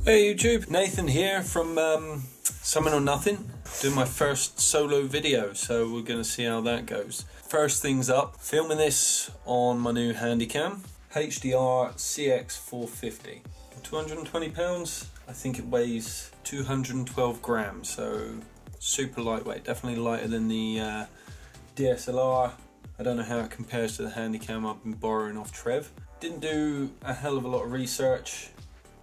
Hey YouTube, Nathan here from Something or Nothing, doing my first solo video, so we're going to see how that goes. First things up, filming this on my new Handycam, HDR CX450. 220 pounds, I think it weighs 212 grams, so super lightweight, definitely lighter than the DSLR. I don't know how it compares to the Handycam I've been borrowing off Trev. Didn't do a hell of a lot of research,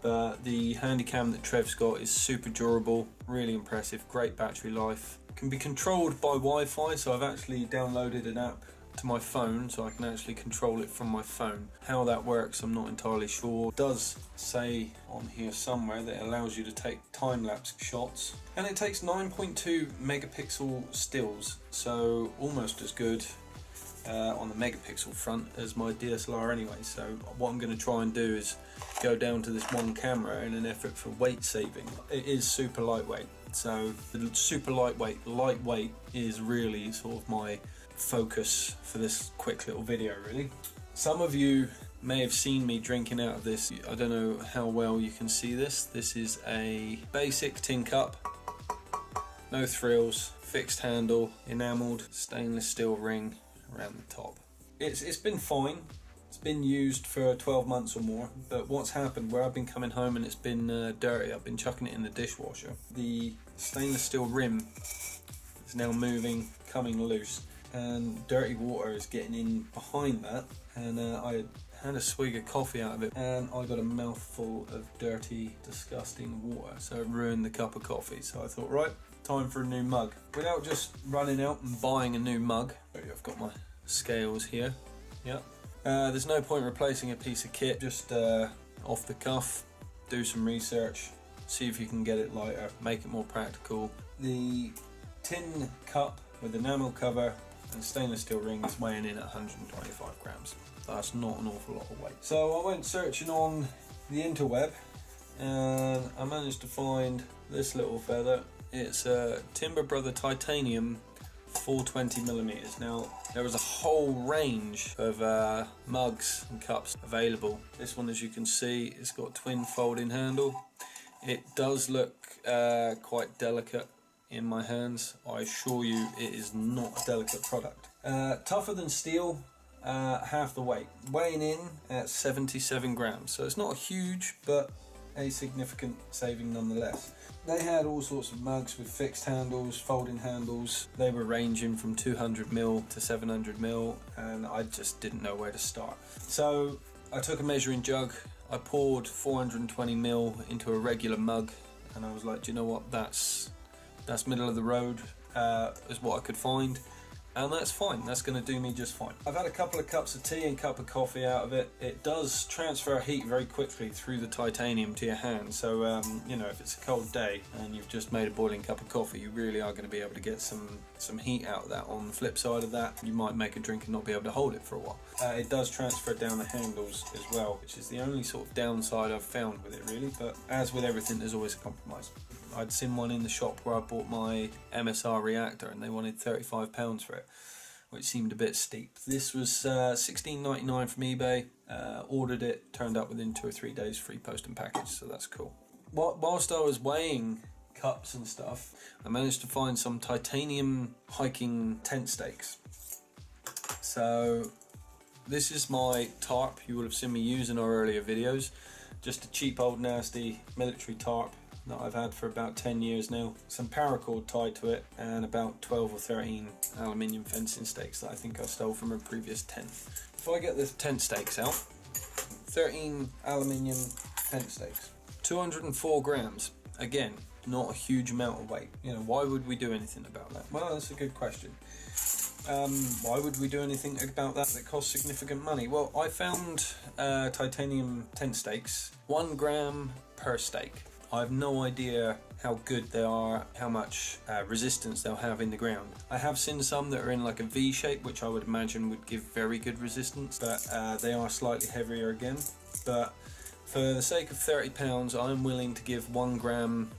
but the Handycam that Trev's got is super durable, really impressive, great battery life. Can be controlled by Wi-Fi, so I've actually downloaded an app to my phone so I can actually control it from my phone. How that works I'm not entirely sure. It does say on here somewhere that it allows you to take time-lapse shots, and it takes 9.2 megapixel stills, so almost as good on the megapixel front as my DSLR anyway. So what I'm going to try and do is go down to this one camera in an effort for weight saving. It is super lightweight, so the super lightweight is really sort of my focus for this quick little video really. Some of you may have seen me drinking out of this. I don't know how well you can see this. This is a basic tin cup, no frills, fixed handle, enamelled stainless steel ring around the top. It's been fine. It's been used for 12 months or more, but what's happened where I've been coming home and it's been dirty, I've been chucking it in the dishwasher. The stainless steel rim is now moving, coming loose, and dirty water is getting in behind that, and I had a swig of coffee out of it and I got a mouthful of dirty, disgusting water, so it ruined the cup of coffee. So I thought, right, time for a new mug. Without just running out and buying a new mug, I've got my scales here. Yep. There's no point replacing a piece of kit. Just off the cuff, do some research, see if you can get it lighter, make it more practical. The tin cup with enamel cover and stainless steel ring is weighing in at 125 grams. That's not an awful lot of weight. So I went searching on the interweb and I managed to find this little feather. It's a Timber Brother titanium 420mm. Now there was a whole range of mugs and cups available. This one, as you can see, it's got twin folding handle. It does look quite delicate in my hands. I assure you it is not a delicate product. Tougher than steel, half the weight, weighing in at 77 grams, so it's not huge but a significant saving nonetheless. They had all sorts of mugs with fixed handles, folding handles. They were ranging from 200mm to 700mm, and I just didn't know where to start. So I took a measuring jug, I poured 420ml into a regular mug, and I was like, do you know what, that's middle of the road, is what I could find, and that's fine. That's going to do me just fine. I've had a couple of cups of tea and cup of coffee out of it. It does transfer heat very quickly through the titanium to your hand, so you know, if it's a cold day and you've just made a boiling cup of coffee, you really are going to be able to get some heat out of that. On the flip side of that, you might make a drink and not be able to hold it for a while. It does transfer down the handles as well, which is the only sort of downside I've found with it really, but as with everything, there's always a compromise. I'd seen one in the shop where I bought my MSR reactor and they wanted £35 for it, which seemed a bit steep. This was $16.99 from eBay. Ordered it, turned up within 2 or 3 days, free post and package, so that's cool. Whilst I was weighing cups and stuff, I managed to find some titanium hiking tent stakes. So this is my tarp you would have seen me use in our earlier videos. Just a cheap old nasty military tarp that I've had for about 10 years now. Some paracord tied to it and about 12 or 13 aluminium fencing stakes that I think I stole from a previous tent. If I get the tent stakes out, 13 aluminium tent stakes, 204 grams. Again, not a huge amount of weight. You know, why would we do anything about that? Well, that's a good question. Why would we do anything about that costs significant money? Well, I found titanium tent stakes, 1 gram per stake. I have no idea how good they are, how much resistance they'll have in the ground. I have seen some that are in like a V shape, which I would imagine would give very good resistance, but they are slightly heavier again. But for the sake of £30, I'm willing to give 1 gram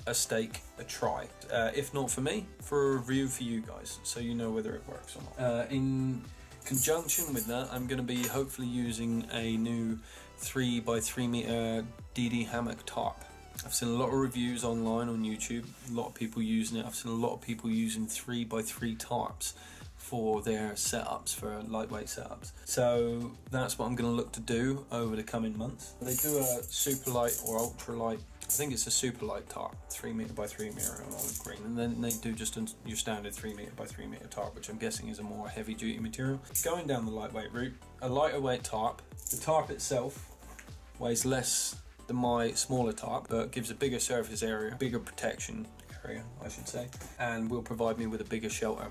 a stake a try. If not for me, for a review for you guys, so you know whether it works or not. In conjunction with that, I'm going to be hopefully using a new 3x3 meter DD Hammock tarp. I've seen a lot of reviews online on YouTube, a lot of people using it. I've seen a lot of people using 3x3 tarps for their setups, for lightweight setups. So that's what I'm going to look to do over the coming months. They do a super light or ultra light, I think it's a super light tarp, 3m x 3m on olive green, and then they do just your standard 3m x 3m tarp, which I'm guessing is a more heavy duty material. Going down the lightweight route, a lighter weight tarp. The tarp itself weighs less than my smaller tarp, but gives a bigger surface area, bigger protection area I should say, and will provide me with a bigger shelter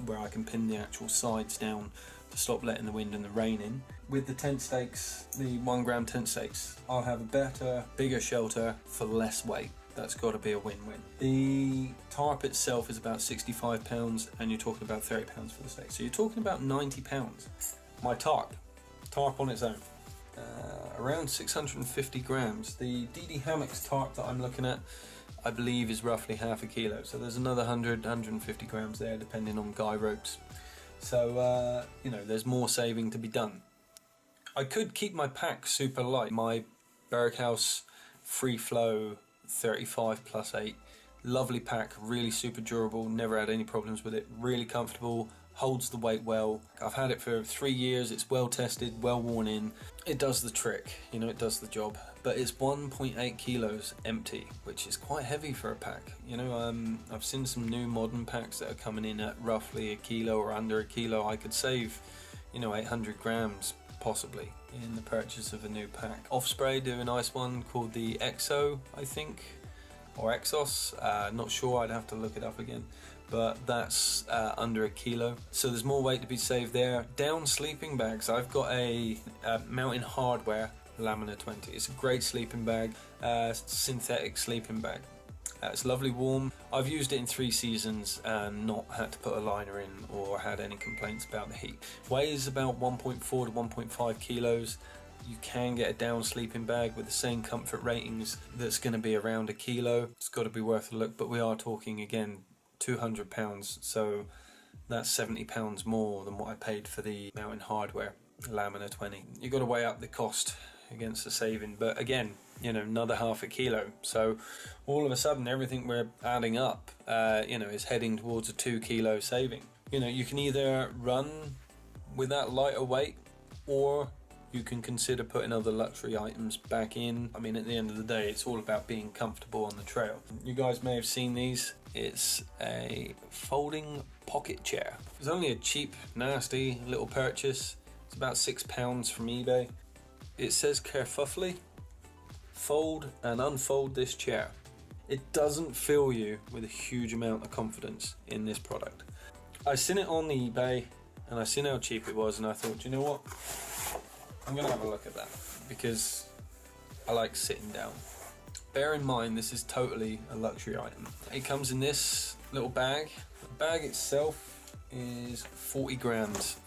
where I can pin the actual sides down to stop letting the wind and the rain in. With the tent stakes, the 1 gram tent stakes, I'll have a better, bigger shelter for less weight. That's got to be a win-win. The tarp itself is about £65 and you're talking about £30 for the stakes. So you're talking about £90. My tarp on its own. Around 650 grams. The DD Hammock's tarp that I'm looking at, I believe, is roughly half a kilo. So there's another 150 grams there, depending on guy ropes. So, you know, there's more saving to be done. I could keep my pack super light. My Berghaus Free Flow 35+8. Lovely pack, really super durable, never had any problems with it, really comfortable, holds the weight well. I've had it for 3 years, it's well tested, well worn in. It does the trick, you know, it does the job. But it's 1.8 kilos empty, which is quite heavy for a pack. You know, I've seen some new modern packs that are coming in at roughly a kilo or under a kilo. I could save, you know, 800 grams possibly in the purchase of a new pack. Osprey do a nice one called the Exo, I think, or Exos, not sure, I'd have to look it up again, but that's under a kilo, so there's more weight to be saved there. Down sleeping bags, I've got a Mountain Hardware Lamina 20. It's a great sleeping bag, synthetic sleeping bag. It's lovely warm. I've used it in 3 seasons and not had to put a liner in or had any complaints about the heat. Weighs about 1.4 to 1.5 kilos. You can get a down sleeping bag with the same comfort ratings that's going to be around a kilo. It's got to be worth a look, but we are talking again £200, so that's £70 more than what I paid for the Mountain Hardware Lamina 20. You've got to weigh up the cost against the saving, but again, you know, another half a kilo, so all of a sudden everything we're adding up you know, is heading towards a 2 kilo saving. You know, you can either run with that lighter weight, or you can consider putting other luxury items back in. I mean, at the end of the day, it's all about being comfortable on the trail. You guys may have seen these. It's a folding pocket chair. It's only a cheap, nasty little purchase. It's about £6 from eBay. It says carefully, fold and unfold this chair. It doesn't fill you with a huge amount of confidence in this product. I seen it on the eBay and I seen how cheap it was, and I thought, you know what? I'm going to have a look at that because I like sitting down. Bear in mind, this is totally a luxury item. It comes in this little bag. The bag itself is 40 grams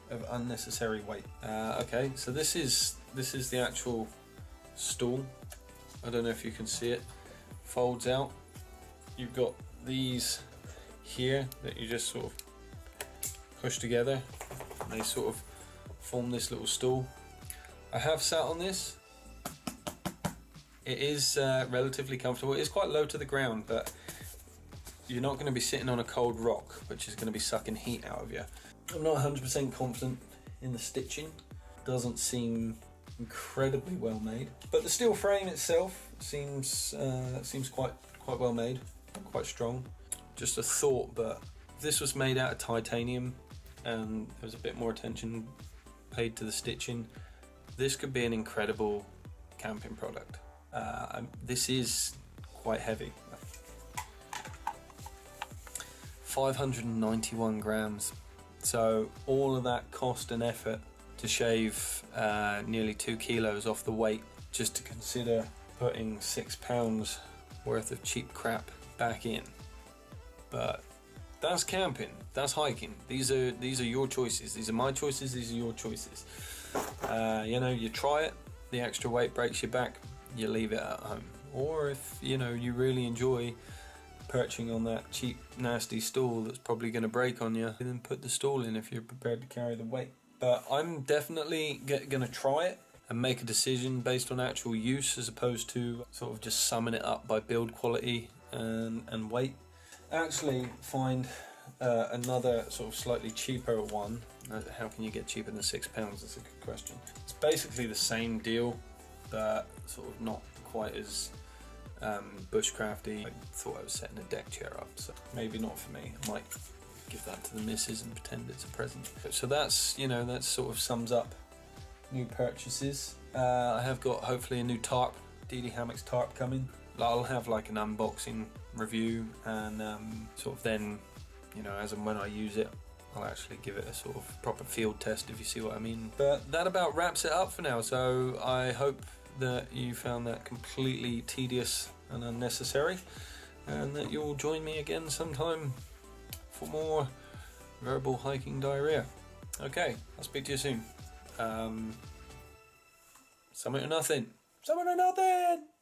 of unnecessary weight. Okay, so this is the actual stool. I don't know if you can see it. Folds out. You've got these here that you just sort of push together. And they sort of form this little stool. I have sat on this. It is relatively comfortable. It is quite low to the ground, but you're not going to be sitting on a cold rock, which is going to be sucking heat out of you. I'm not 100% confident in the stitching. It doesn't seem incredibly well made, but the steel frame itself seems quite well made, quite strong. Just a thought, but if this was made out of titanium and there was a bit more attention paid to the stitching, this could be an incredible camping product. This is quite heavy. 591 grams. So all of that cost and effort to shave nearly 2 kilos off the weight, just to consider putting £6 worth of cheap crap back in. But that's camping, that's hiking. These are your choices. These are my choices, these are your choices. You know, you try it, the extra weight breaks your back, you leave it at home. Or if, you know, you really enjoy perching on that cheap, nasty stool that's probably going to break on you, then put the stool in if you're prepared to carry the weight. But I'm definitely going to try it and make a decision based on actual use as opposed to sort of just summing it up by build quality and weight. Actually find another sort of slightly cheaper one. How can you get cheaper than £6? That's a good question. It's basically the same deal, but sort of not quite as bushcrafty. I thought I was setting a deck chair up, so maybe not for me. I might give that to the missus and pretend it's a present. So that's, you know, that sort of sums up new purchases. I have got hopefully a new Tarp, DD Hammock's Tarp coming. I'll have like an unboxing review, and sort of then, you know, as and when I use it, I'll actually give it a sort of proper field test, if you see what I mean. But that about wraps it up for now, so I hope that you found that completely tedious and unnecessary, and that you'll join me again sometime for more verbal hiking diarrhea. Okay, I'll speak to you soon. Something or nothing. Something or nothing!